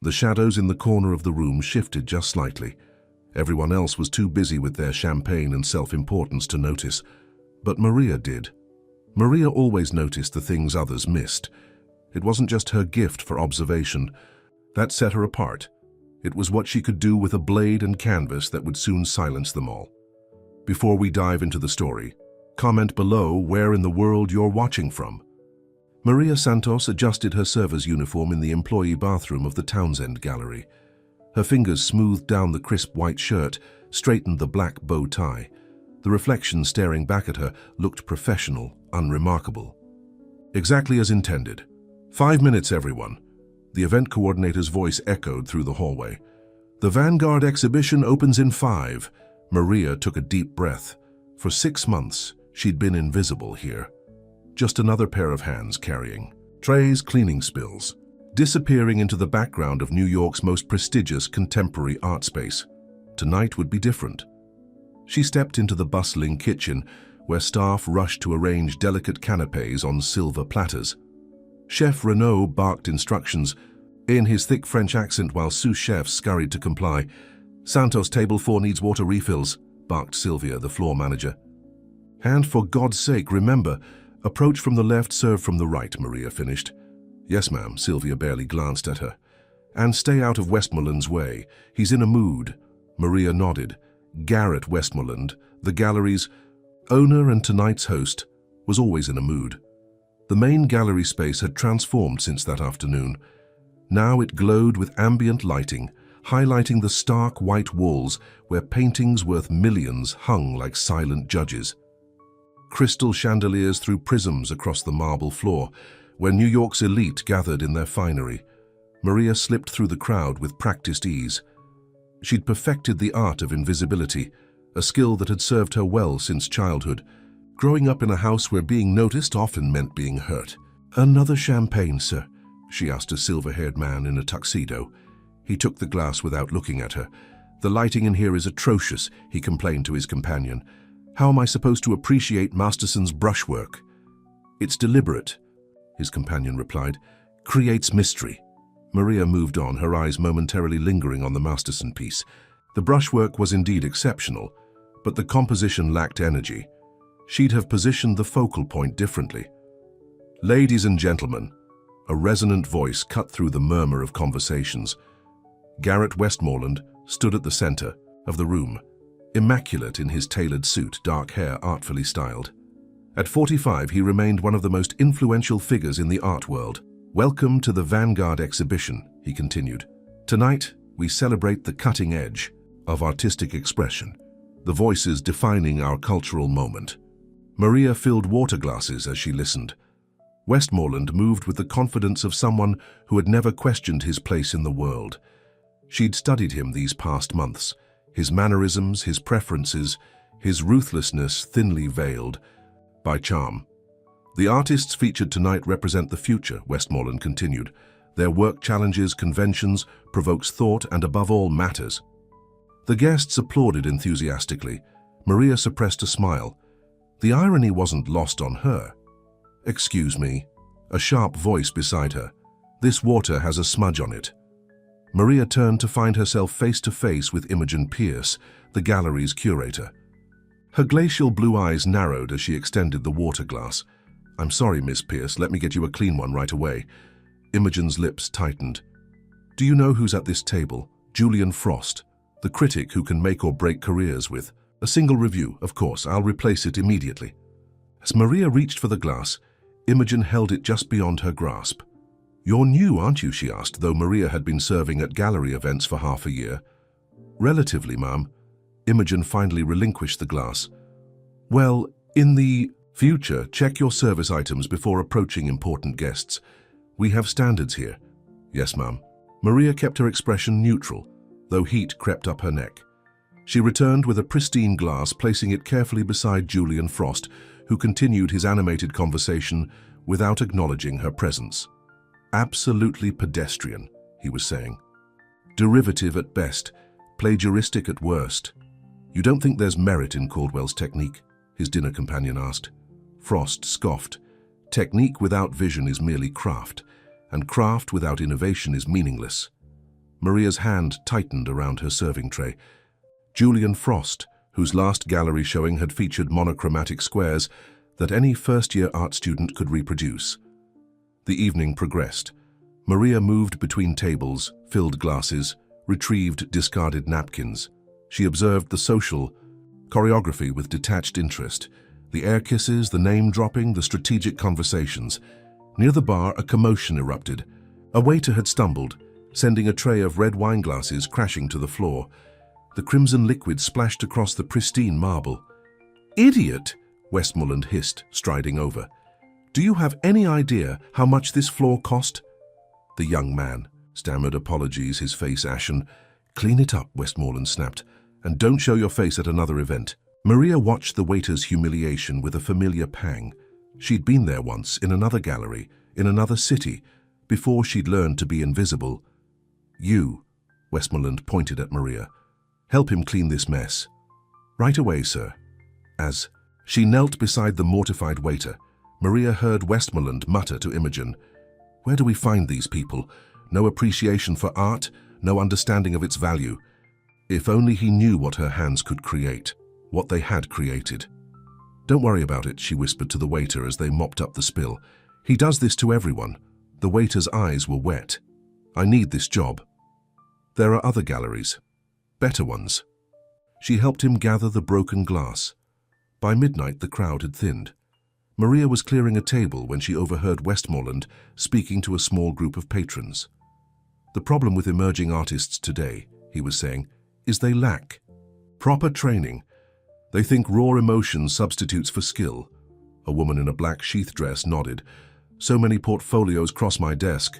The shadows in the corner of the room shifted just slightly. Everyone else was too busy with their champagne and self-importance to notice, but Maria did. Maria always noticed the things others missed. It wasn't just her gift for observation that set her apart. It was what she could do with a blade and canvas that would soon silence them all. Before we dive into the story, comment below where in the world you're watching from. Maria Santos adjusted her server's uniform in the employee bathroom of the Townsend Gallery. Her fingers smoothed down the crisp white shirt, straightened the black bow tie. The reflection staring back at her looked professional, unremarkable. Exactly as intended. 5 minutes, everyone. The event coordinator's voice echoed through the hallway. The Vanguard exhibition opens in 5. Maria took a deep breath. For 6 months, she'd been invisible here. Just another pair of hands carrying trays, cleaning spills, disappearing into the background of New York's most prestigious contemporary art space. Tonight would be different. She stepped into the bustling kitchen, where staff rushed to arrange delicate canapés on silver platters. Chef Renaud barked instructions in his thick French accent while sous chefs scurried to comply. "Santos, table 4 needs water refills," barked Sylvia, the floor manager. "And for God's sake, remember, approach from the left, serve from the right," Maria finished. "Yes, ma'am," Sylvia barely glanced at her. "And stay out of Westmoreland's way. He's in a mood." Maria nodded. Garrett Westmoreland, the gallery's owner and tonight's host, was always in a mood. The main gallery space had transformed since that afternoon. Now it glowed with ambient lighting, highlighting the stark white walls where paintings worth millions hung like silent judges. Crystal chandeliers threw prisms across the marble floor, where New York's elite gathered in their finery. Maria slipped through the crowd with practiced ease. She'd perfected the art of invisibility, a skill that had served her well since childhood, growing up in a house where being noticed often meant being hurt. "Another champagne, sir?" she asked a silver-haired man in a tuxedo. He took the glass without looking at her. "The lighting in here is atrocious," he complained to his companion. "How am I supposed to appreciate Masterson's brushwork?" "It's deliberate," his companion replied. "Creates mystery." Maria moved on, her eyes momentarily lingering on the Masterson piece. The brushwork was indeed exceptional, but the composition lacked energy. She'd have positioned the focal point differently. "Ladies and gentlemen," a resonant voice cut through the murmur of conversations. Garrett Westmoreland stood at the center of the room, immaculate in his tailored suit, dark hair artfully styled. At 45, he remained one of the most influential figures in the art world. "Welcome to the Vanguard exhibition," he continued. "Tonight, we celebrate the cutting edge of artistic expression, the voices defining our cultural moment." Maria filled water glasses as she listened. Westmoreland moved with the confidence of someone who had never questioned his place in the world. She'd studied him these past months, his mannerisms, his preferences, his ruthlessness thinly veiled by charm. "The artists featured tonight represent the future," Westmoreland continued. "Their work challenges conventions, provokes thought, and above all matters." The guests applauded enthusiastically. Maria suppressed a smile. The irony wasn't lost on her. "Excuse me," a sharp voice beside her. "This water has a smudge on it." Maria turned to find herself face to face with Imogen Pierce, the gallery's curator. Her glacial blue eyes narrowed as she extended the water glass. "I'm sorry, Miss Pierce, let me get you a clean one right away." Imogen's lips tightened. "Do you know who's at this table? Julian Frost, the critic who can make or break careers with. A single review, of course, I'll replace it immediately." As Maria reached for the glass, Imogen held it just beyond her grasp. "You're new, aren't you?" she asked, though Maria had been serving at gallery events for half a year. "Relatively, ma'am." Imogen finally relinquished the glass. "Well, in the future, check your service items before approaching important guests. We have standards here." "Yes, ma'am." Maria kept her expression neutral, though heat crept up her neck. She returned with a pristine glass, placing it carefully beside Julian Frost, who continued his animated conversation without acknowledging her presence. "Absolutely pedestrian," he was saying. "Derivative at best, plagiaristic at worst." "You don't think there's merit in Caldwell's technique?" his dinner companion asked. Frost scoffed. "Technique without vision is merely craft, and craft without innovation is meaningless." Maria's hand tightened around her serving tray. Julian Frost, whose last gallery showing had featured monochromatic squares that any first-year art student could reproduce. The evening progressed. Maria moved between tables, filled glasses, retrieved discarded napkins. She observed the social choreography with detached interest, the air kisses, the name-dropping, the strategic conversations. Near the bar, a commotion erupted. A waiter had stumbled, sending a tray of red wine glasses crashing to the floor. The crimson liquid splashed across the pristine marble. "Idiot!" Westmoreland hissed, striding over. "Do you have any idea how much this floor cost?" The young man stammered apologies, his face ashen. "Clean it up," Westmoreland snapped, "and don't show your face at another event." Maria watched the waiter's humiliation with a familiar pang. She'd been there once, in another gallery, in another city, before she'd learned to be invisible. "You," Westmoreland pointed at Maria, "help him clean this mess." "Right away, sir." As she knelt beside the mortified waiter, Maria heard Westmoreland mutter to Imogen, "Where do we find these people? No appreciation for art, no understanding of its value." If only he knew what her hands could create, what they had created. "Don't worry about it," she whispered to the waiter as they mopped up the spill. "He does this to everyone." The waiter's eyes were wet. "I need this job. There are other galleries, better ones." She helped him gather the broken glass. By midnight, the crowd had thinned. Maria was clearing a table when she overheard Westmoreland speaking to a small group of patrons. "The problem with emerging artists today," he was saying, "is they lack proper training. They think raw emotion substitutes for skill." A woman in a black sheath dress nodded. "So many portfolios cross my desk.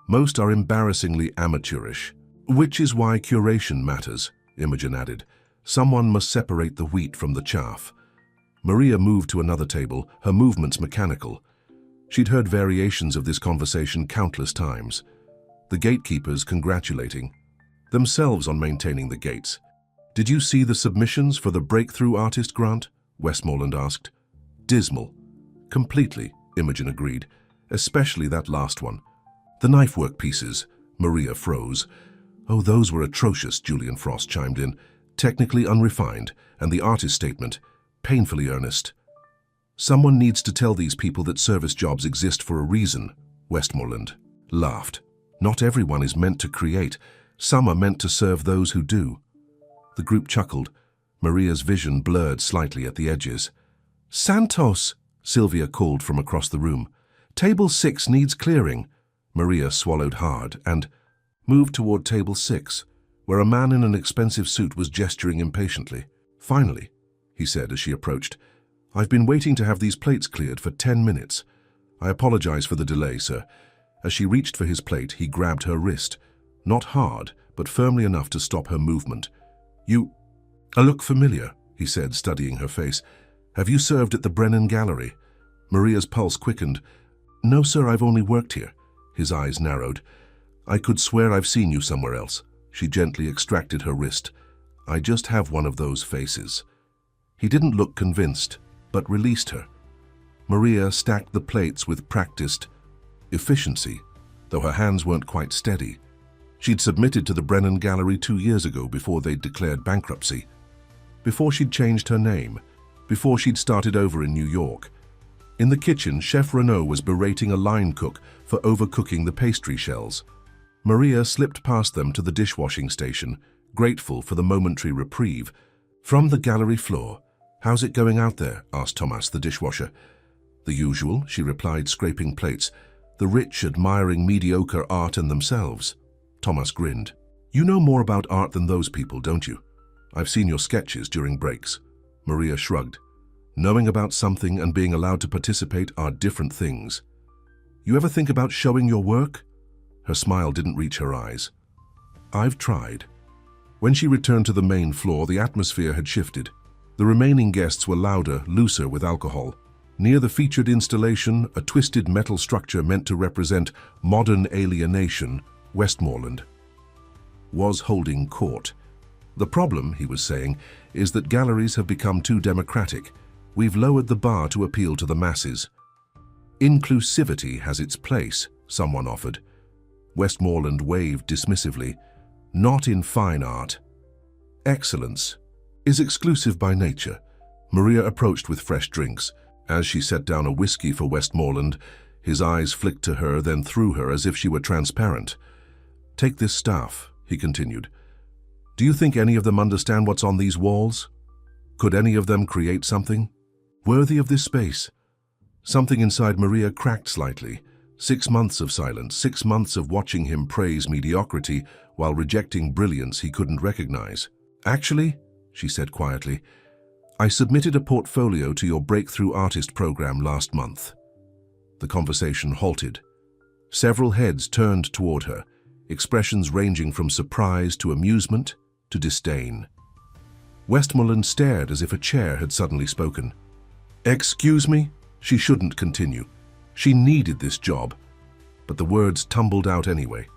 Most are embarrassingly amateurish. Which is why curation matters," Imogen added. "Someone must separate the wheat from the chaff." Maria moved to another table, her movements mechanical. She'd heard variations of this conversation countless times. The gatekeepers congratulating themselves on maintaining the gates. "Did you see the submissions for the Breakthrough Artist Grant?" Westmoreland asked. "Dismal." "Completely," Imogen agreed, "especially that last one." "The knifework pieces," Maria froze. "Oh, those were atrocious," Julian Frost chimed in. "Technically unrefined, and the artist statement, painfully earnest." "Someone needs to tell these people that service jobs exist for a reason," Westmoreland laughed. "Not everyone is meant to create. Some are meant to serve those who do." The group chuckled. Maria's vision blurred slightly at the edges. "Santos!" Sylvia called from across the room. "Table 6 needs clearing." Maria swallowed hard and moved toward table 6, where a man in an expensive suit was gesturing impatiently. "Finally," he said as she approached. "I've been waiting to have these plates cleared for 10 minutes. I apologize for the delay, sir." As she reached for his plate, he grabbed her wrist. Not hard, but firmly enough to stop her movement. "You look familiar," he said, studying her face. "Have you served at the Brennan Gallery?" Maria's pulse quickened. "No, sir, I've only worked here." His eyes narrowed. "I could swear I've seen you somewhere else." She gently extracted her wrist. "I just have one of those faces." He didn't look convinced, but released her. Maria stacked the plates with practiced efficiency, though her hands weren't quite steady. She'd submitted to the Brennan Gallery 2 years ago before they'd declared bankruptcy. Before she'd changed her name. Before she'd started over in New York. In the kitchen, Chef Renaud was berating a line cook for overcooking the pastry shells. Maria slipped past them to the dishwashing station, grateful for the momentary reprieve. From the gallery floor, "How's it going out there?" asked Thomas, the dishwasher. "The usual," she replied, scraping plates. "The rich admiring mediocre art in themselves." Thomas grinned. "You know more about art than those people, don't you? I've seen your sketches during breaks." Maria shrugged. "Knowing about something and being allowed to participate are different things. You ever think about showing your work?" Her smile didn't reach her eyes. "I've tried." When she returned to the main floor, the atmosphere had shifted. The remaining guests were louder, looser with alcohol. Near the featured installation, a twisted metal structure meant to represent modern alienation, Westmoreland was holding court. "The problem," he was saying, "is that galleries have become too democratic. We've lowered the bar to appeal to the masses." "Inclusivity has its place," someone offered. Westmoreland waved dismissively. Not in fine art. Excellence is exclusive by nature. Maria approached with fresh drinks. As she set down a whiskey for Westmoreland, his eyes flicked to her, then through her as if she were transparent. Take this staff, he continued. Do you think any of them understand what's on these walls? Could any of them create something worthy of this space? Something inside Maria cracked slightly. 6 months of silence, 6 months of watching him praise mediocrity while rejecting brilliance he couldn't recognize. Actually, she said quietly, I submitted a portfolio to your Breakthrough Artist program last month. The conversation halted. Several heads turned toward her, expressions ranging from surprise to amusement to disdain. Westmoreland stared as if a chair had suddenly spoken. Excuse me? She shouldn't continue. She needed this job. But the words tumbled out anyway.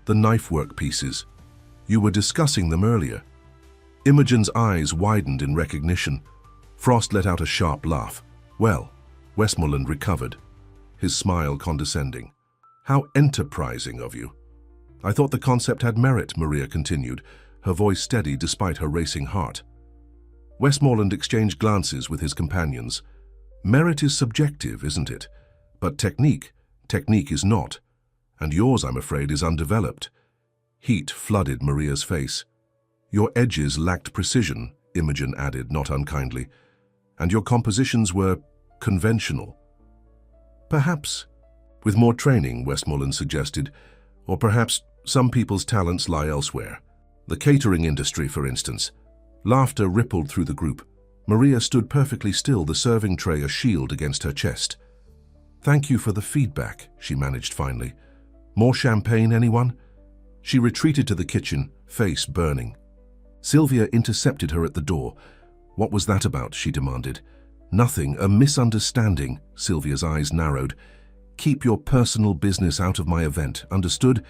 The knifework pieces. You were discussing them earlier. Imogen's eyes widened in recognition. Frost let out a sharp laugh. Well, Westmoreland recovered, his smile condescending. How enterprising of you. I thought the concept had merit, Maria continued, her voice steady despite her racing heart. Westmoreland exchanged glances with his companions. Merit is subjective, isn't it? But technique is not. And yours, I'm afraid, is undeveloped. Heat flooded Maria's face. Your edges lacked precision, Imogen added, not unkindly. And your compositions were conventional. Perhaps, with more training, Westmoreland suggested, or perhaps some people's talents lie elsewhere. The catering industry, for instance. Laughter rippled through the group. Maria stood perfectly still, the serving tray a shield against her chest. Thank you for the feedback, she managed finally. More champagne, anyone? She retreated to the kitchen, face burning. Sylvia intercepted her at the door. What was that about, she demanded. Nothing, a misunderstanding, Sylvia's eyes narrowed. Keep your personal business out of my event, understood?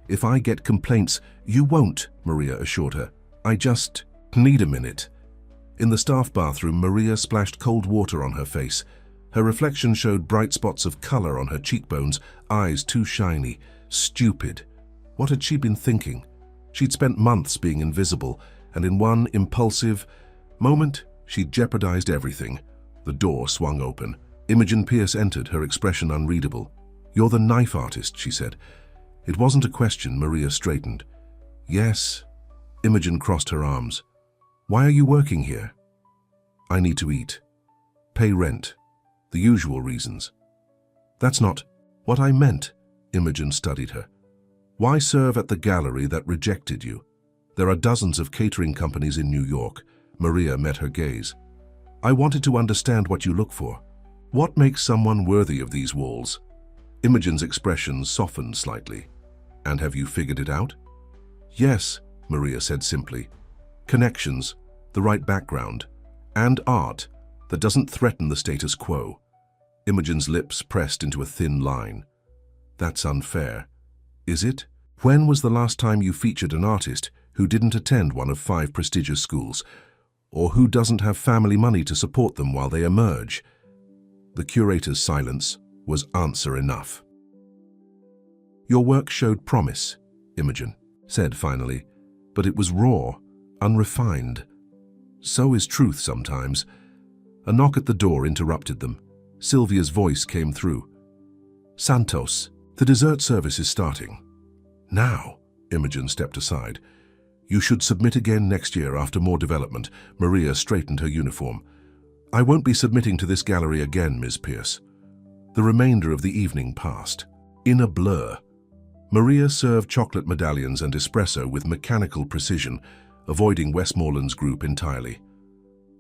If I get complaints, you won't, Maria assured her. I just need a minute. In the staff bathroom, Maria splashed cold water on her face. Her reflection showed bright spots of color on her cheekbones, eyes too shiny, stupid. What had she been thinking? She'd spent months being invisible, and in one impulsive moment, she'd jeopardized everything. The door swung open. Imogen Pierce entered, her expression unreadable. You're the knife artist, she said. It wasn't a question. Maria straightened. Yes. Imogen crossed her arms. Why are you working here? I need to eat. Pay rent. The usual reasons. That's not what I meant, Imogen studied her. Why serve at the gallery that rejected you? There are dozens of catering companies in New York. Maria met her gaze. I wanted to understand what you look for. What makes someone worthy of these walls? Imogen's expression softened slightly. And have you figured it out? Yes, Maria said simply. Connections, the right background, and art that doesn't threaten the status quo. Imogen's lips pressed into a thin line. That's unfair. Is it? When was the last time you featured an artist who didn't attend one of 5 prestigious schools, or who doesn't have family money to support them while they emerge? The curator's silence was answer enough. Your work showed promise, Imogen said finally, but it was raw, unrefined. So is truth sometimes. A knock at the door interrupted them. Sylvia's voice came through. Santos, the dessert service is starting. Now, Imogen stepped aside. You should submit again next year after more development. Maria straightened her uniform. I won't be submitting to this gallery again, Ms. Pierce. The remainder of the evening passed. In a blur. Maria served chocolate medallions and espresso with mechanical precision, avoiding Westmoreland's group entirely.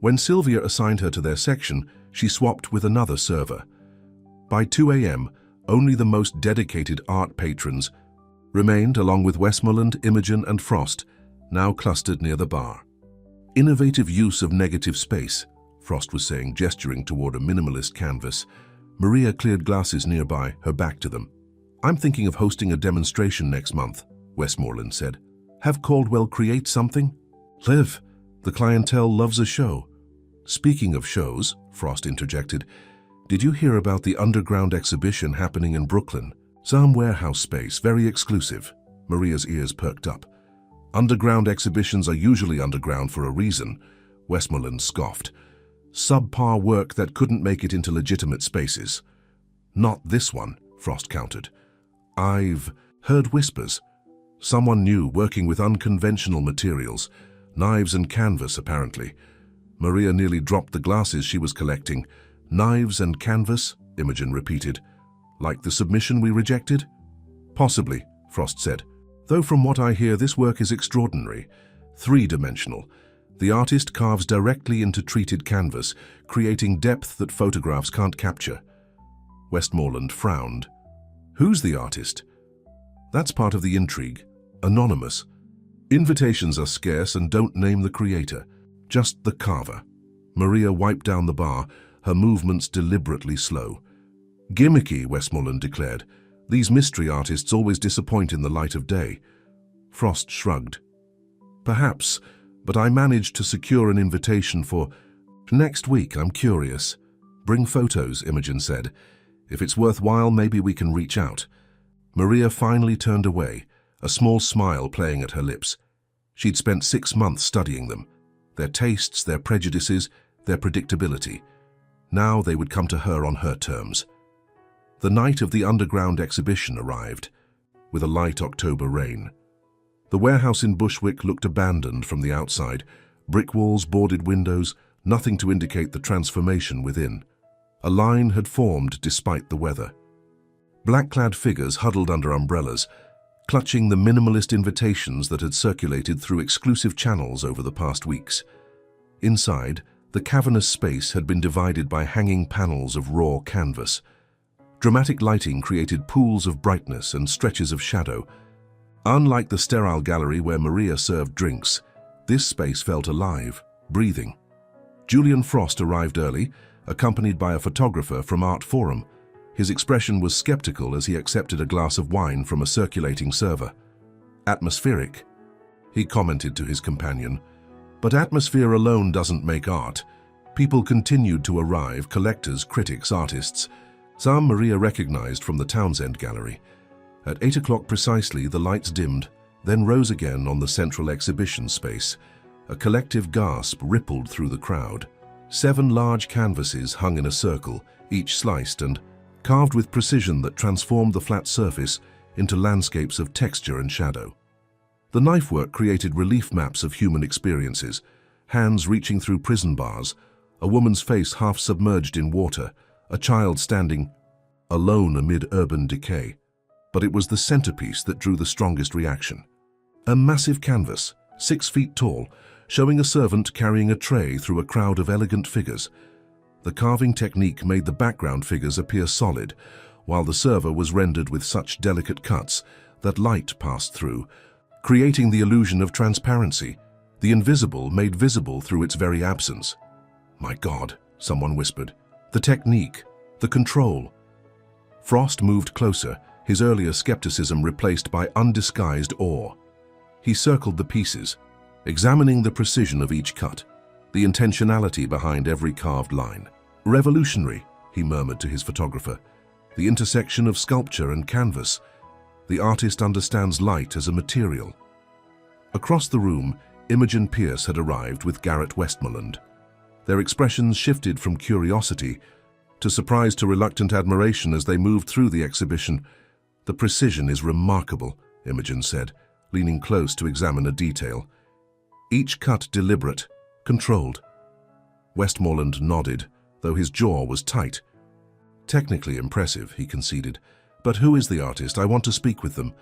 When Sylvia assigned her to their section, she swapped with another server. By 2 a.m., only the most dedicated art patrons remained, along with Westmoreland, Imogen, and Frost, now clustered near the bar. Innovative use of negative space, Frost was saying, gesturing toward a minimalist canvas. Maria cleared glasses nearby, her back to them. I'm thinking of hosting a demonstration next month, Westmoreland said. Have Caldwell create something? Liv, the clientele loves a show. Speaking of shows, Frost interjected, did you hear about the underground exhibition happening in Brooklyn? Some warehouse space, very exclusive. Maria's ears perked up. Underground exhibitions are usually underground for a reason, Westmoreland scoffed. Subpar work that couldn't make it into legitimate spaces. Not this one, Frost countered. I've heard whispers. Someone new working with unconventional materials, knives and canvas apparently. Maria nearly dropped the glasses she was collecting. Knives and canvas, Imogen repeated. Like the submission we rejected? Possibly, Frost said. Though from what I hear, this work is extraordinary. Three-dimensional. The artist carves directly into treated canvas, creating depth that photographs can't capture. Westmoreland frowned. Who's the artist? That's part of the intrigue. Anonymous. Invitations are scarce and don't name the creator, just the carver. Maria wiped down the bar, her movements deliberately slow. Gimmicky, Westmoreland declared. These mystery artists always disappoint in the light of day. Frost shrugged. Perhaps, but I managed to secure an invitation for next week. I'm curious. Bring photos, Imogen said. If it's worthwhile, maybe we can reach out. Maria finally turned away, a small smile playing at her lips. She'd spent 6 months studying them. Their tastes, their prejudices, their predictability. Now they would come to her on her terms. The night of the underground exhibition arrived, with a light October rain. The warehouse in Bushwick looked abandoned from the outside, brick walls, boarded windows, nothing to indicate the transformation within. A line had formed despite the weather. Black-clad figures huddled under umbrellas, clutching the minimalist invitations that had circulated through exclusive channels over the past weeks. Inside, the cavernous space had been divided by hanging panels of raw canvas. Dramatic lighting created pools of brightness and stretches of shadow. Unlike the sterile gallery where Maria served drinks, this space felt alive, breathing. Julian Frost arrived early, accompanied by a photographer from Art Forum. His expression was skeptical as he accepted a glass of wine from a circulating server. Atmospheric, he commented to his companion. But atmosphere alone doesn't make art. People continued to arrive, collectors, critics, artists. Some Maria recognized from the Townsend Gallery. At 8 o'clock precisely, the lights dimmed, then rose again on the central exhibition space. A collective gasp rippled through the crowd. 7 large canvases hung in a circle, each sliced and carved with precision that transformed the flat surface into landscapes of texture and shadow. The knifework created relief maps of human experiences, hands reaching through prison bars, a woman's face half submerged in water, a child standing alone amid urban decay. But it was the centerpiece that drew the strongest reaction. A massive canvas, 6 feet tall, showing a servant carrying a tray through a crowd of elegant figures. The carving technique made the background figures appear solid, while the server was rendered with such delicate cuts that light passed through, creating the illusion of transparency, the invisible made visible through its very absence. My God, someone whispered. The technique, the control. Frost moved closer, his earlier skepticism replaced by undisguised awe. He circled the pieces, examining the precision of each cut, the intentionality behind every carved line. Revolutionary, he murmured to his photographer. The intersection of sculpture and canvas. The artist understands light as a material. Across the room, Imogen Pierce had arrived with Garrett Westmoreland. Their expressions shifted from curiosity to surprise to reluctant admiration as they moved through the exhibition. The precision is remarkable, Imogen said, leaning close to examine a detail. Each cut deliberate, controlled. Westmoreland nodded, though his jaw was tight. Technically impressive, he conceded. But who is the artist? I want to speak with them.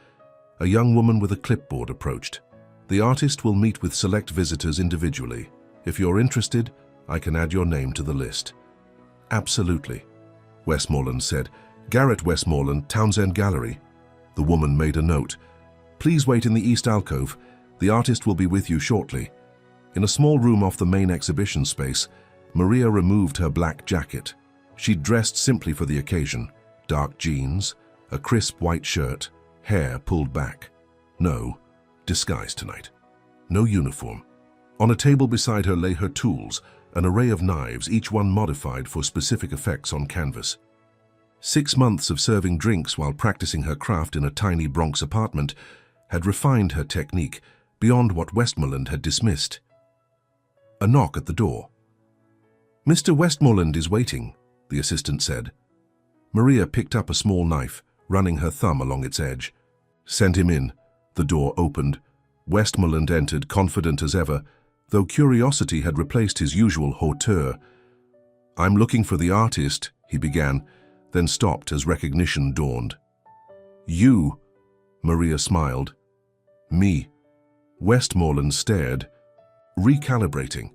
A young woman with a clipboard approached. The artist will meet with select visitors individually. If you're interested, I can add your name to the list. Absolutely, Westmoreland said. Garrett Westmoreland, Townsend Gallery. The woman made a note. Please wait in the east alcove. The artist will be with you shortly. In a small room off the main exhibition space, Maria removed her black jacket. She'd dressed simply for the occasion. Dark jeans, a crisp white shirt, hair pulled back. No, disguise tonight. No uniform. On a table beside her lay her tools, an array of knives, each one modified for specific effects on canvas. 6 months of serving drinks while practicing her craft in a tiny Bronx apartment had refined her technique beyond what Westmoreland had dismissed. A knock at the door. "Mr. Westmoreland is waiting," the assistant said. Maria picked up a small knife, running her thumb along its edge. "Send him in." The door opened. Westmoreland entered, confident as ever, though curiosity had replaced his usual hauteur. "I'm looking for the artist," he began, then stopped as recognition dawned. "You?" Maria smiled. "Me." Westmoreland stared, recalibrating.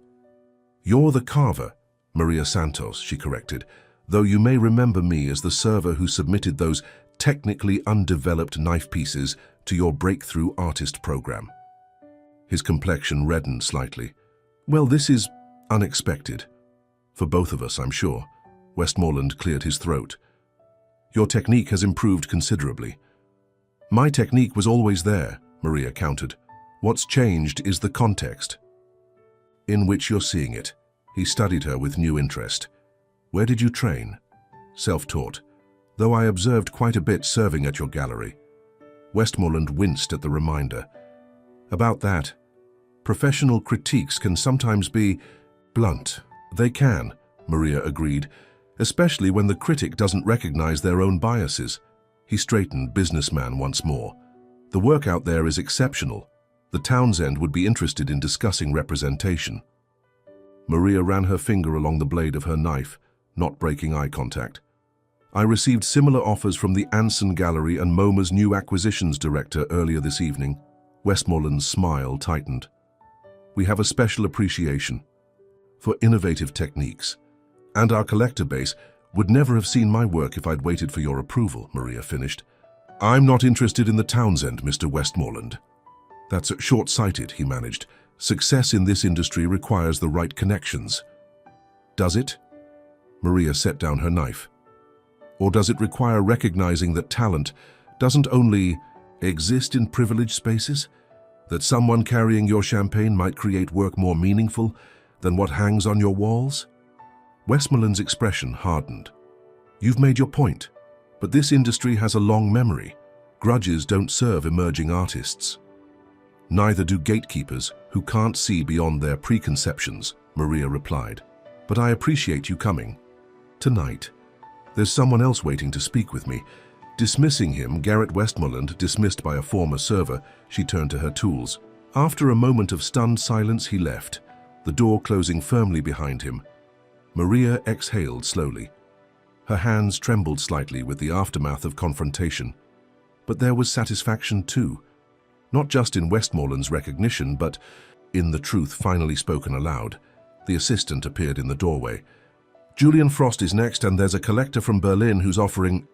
"You're the carver, Maria Santos," she corrected, "though you may remember me as the server who submitted those technically undeveloped knife pieces to your breakthrough artist program." His complexion reddened slightly. "Well, this is unexpected. For both of us, I'm sure." Westmoreland cleared his throat. "Your technique has improved considerably." "My technique was always there," Maria countered. "What's changed is the context in which you're seeing it." He studied her with new interest. "Where did you train?" "Self-taught, though I observed quite a bit serving at your gallery." Westmoreland winced at the reminder. "About that, professional critiques can sometimes be blunt." "They can," Maria agreed, "especially when the critic doesn't recognize their own biases." He straightened businessman once more. "The work out there is exceptional. The Townsend would be interested in discussing representation." Maria ran her finger along the blade of her knife, not breaking eye contact. "I received similar offers from the Anson Gallery and MoMA's new acquisitions director earlier this evening." Westmoreland's smile tightened. "We have a special appreciation for innovative techniques, and our collector base would never have seen my work if I'd waited for your approval," Maria finished. "I'm not interested in the Townsend, Mr. Westmoreland." "That's short-sighted," he managed. "Success in this industry requires the right connections." "Does it?" Maria set down her knife. "Or does it require recognizing that talent doesn't only exist in privileged spaces? That someone carrying your champagne might create work more meaningful than what hangs on your walls?" Westmoreland's expression hardened. "You've made your point, but this industry has a long memory. Grudges don't serve emerging artists." "Neither do gatekeepers who can't see beyond their preconceptions," Maria replied. "But I appreciate you coming. Tonight. There's someone else waiting to speak with me." Dismissing him, Garrett Westmoreland, dismissed by a former server, she turned to her tools. After a moment of stunned silence, he left, the door closing firmly behind him. Maria exhaled slowly. Her hands trembled slightly with the aftermath of confrontation. But there was satisfaction too. Not just in Westmoreland's recognition, but in the truth finally spoken aloud. The assistant appeared in the doorway. "Julian Frost is next, and there's a collector from Berlin who's offering—"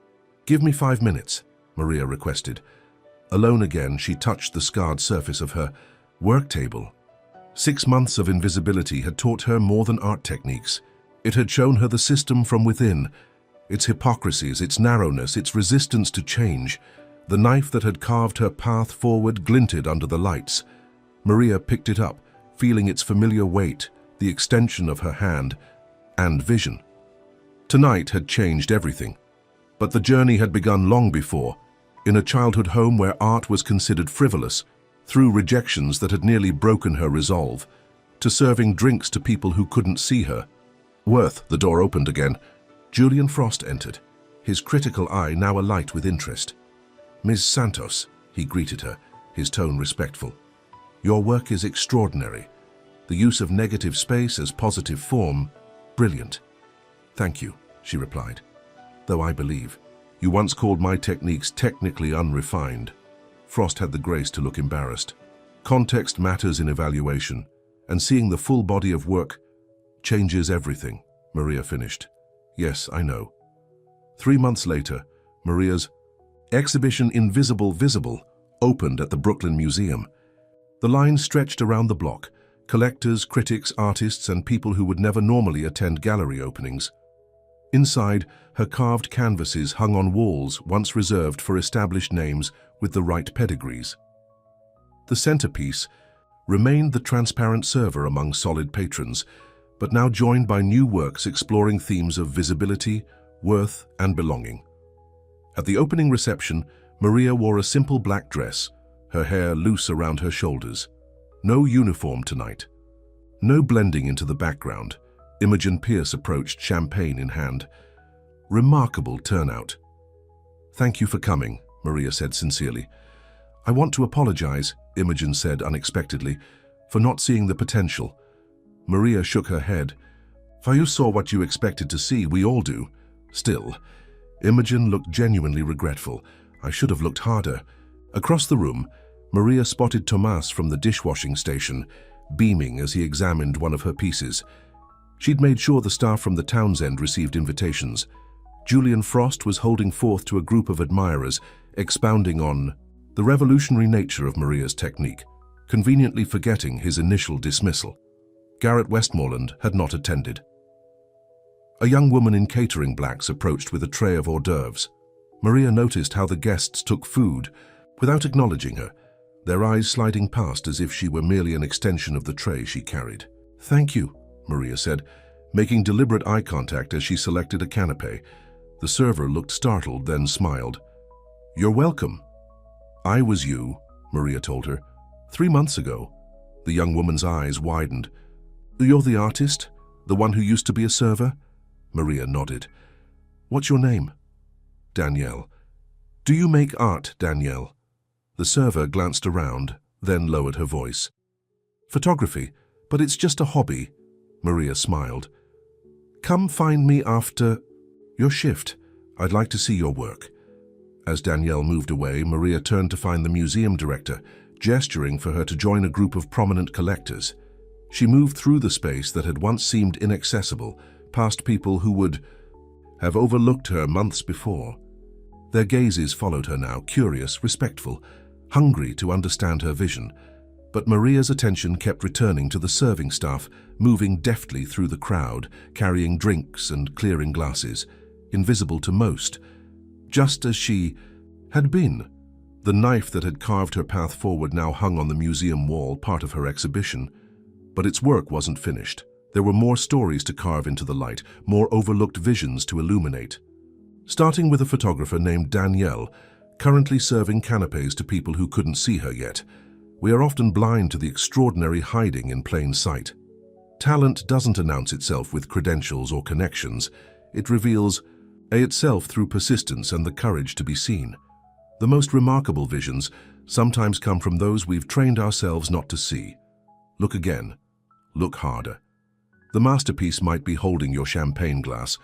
"Give me 5 minutes," Maria requested. Alone again, she touched the scarred surface of her work table. 6 months of invisibility had taught her more than art techniques. It had shown her the system from within, its hypocrisies, its narrowness, its resistance to change. The knife that had carved her path forward glinted under the lights. Maria picked it up, feeling its familiar weight, the extension of her hand, and vision. Tonight had changed everything. But the journey had begun long before, in a childhood home where art was considered frivolous, through rejections that had nearly broken her resolve, to serving drinks to people who couldn't see her. The door opened again. Julian Frost entered, his critical eye now alight with interest. "Ms. Santos," he greeted her, his tone respectful. "Your work is extraordinary. The use of negative space as positive form, brilliant." "Thank you," she replied. "Though I believe you once called my techniques technically unrefined." Frost had the grace to look embarrassed. "Context matters in evaluation, and seeing the full body of work changes everything," Maria finished. "Yes, I know." 3 months later, Maria's exhibition Invisible Visible opened at the Brooklyn Museum. The line stretched around the block, collectors, critics, artists, and people who would never normally attend gallery openings. Inside, her carved canvases hung on walls once reserved for established names with the right pedigrees. The centerpiece remained the transparent server among solid patrons, but now joined by new works exploring themes of visibility, worth, and belonging. At the opening reception, Maria wore a simple black dress, her hair loose around her shoulders. No uniform tonight. No blending into the background. Imogen Pierce approached, champagne in hand. Remarkable turnout. "Thank you for coming," Maria said sincerely. "I want to apologize," Imogen said unexpectedly, "for not seeing the potential." Maria shook her head. "You saw what you expected to see, we all do." Still, Imogen looked genuinely regretful. "I should have looked harder." Across the room, Maria spotted Tomas from the dishwashing station, beaming as he examined one of her pieces. She'd made sure the staff from the town's end received invitations. Julian Frost was holding forth to a group of admirers, expounding on the revolutionary nature of Maria's technique, conveniently forgetting his initial dismissal. Garrett Westmoreland had not attended. A young woman in catering blacks approached with a tray of hors d'oeuvres. Maria noticed how the guests took food without acknowledging her, their eyes sliding past as if she were merely an extension of the tray she carried. "Thank you," Maria said, making deliberate eye contact as she selected a canapé. The server looked startled, then smiled. "You're welcome." "I was you," Maria told her. 3 months ago." The young woman's eyes widened. "You're the artist? The one who used to be a server?" Maria nodded. "What's your name?" "Danielle." "Do you make art, Danielle?" The server glanced around, then lowered her voice. "Photography, but it's just a hobby." Maria smiled. "Come find me after your shift. I'd like to see your work." As Danielle moved away, Maria turned to find the museum director, gesturing for her to join a group of prominent collectors. She moved through the space that had once seemed inaccessible, past people who would have overlooked her months before. Their gazes followed her now, curious, respectful, hungry to understand her vision. But Maria's attention kept returning to the serving staff, moving deftly through the crowd, carrying drinks and clearing glasses, invisible to most, just as she had been. The knife that had carved her path forward now hung on the museum wall, part of her exhibition. But its work wasn't finished. There were more stories to carve into the light, more overlooked visions to illuminate. Starting with a photographer named Danielle, currently serving canapés to people who couldn't see her yet. We are often blind to the extraordinary hiding in plain sight. Talent doesn't announce itself with credentials or connections. It reveals itself through persistence and the courage to be seen. The most remarkable visions sometimes come from those we've trained ourselves not to see. Look again. Look harder. The masterpiece might be holding your champagne glass,